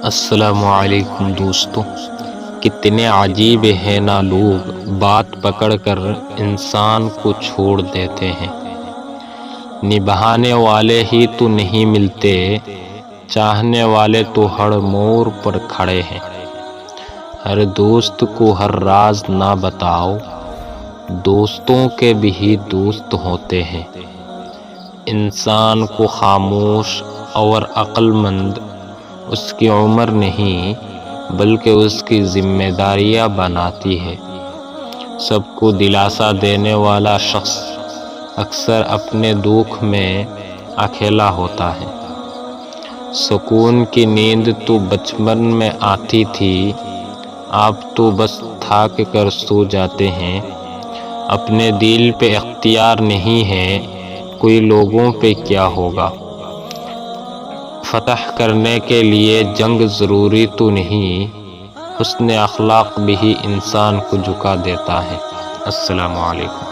السلام علیکم دوستو، کتنے عجیب ہیں نا لوگ، بات پکڑ کر انسان کو چھوڑ دیتے ہیں۔ نبھانے والے ہی تو نہیں ملتے، چاہنے والے تو ہر موڑ پر کھڑے ہیں۔ ہر دوست کو ہر راز نہ بتاؤ، دوستوں کے بھی دوست ہوتے ہیں۔ انسان کو خاموش اور عقل مند اس کی عمر نہیں بلکہ اس کی ذمہ داریاں بناتی ہے۔ سب کو دلاسا دینے والا شخص اکثر اپنے دکھ میں اکیلا ہوتا ہے۔ سکون کی نیند تو بچپن میں آتی تھی، اب تو بس تھک کر سو جاتے ہیں۔ اپنے دل پہ اختیار نہیں ہے، کوئی لوگوں پہ کیا ہوگا۔ فتح کرنے کے لیے جنگ ضروری تو نہیں، حسن اخلاق بھی انسان کو جھکا دیتا ہے۔ السلام علیکم۔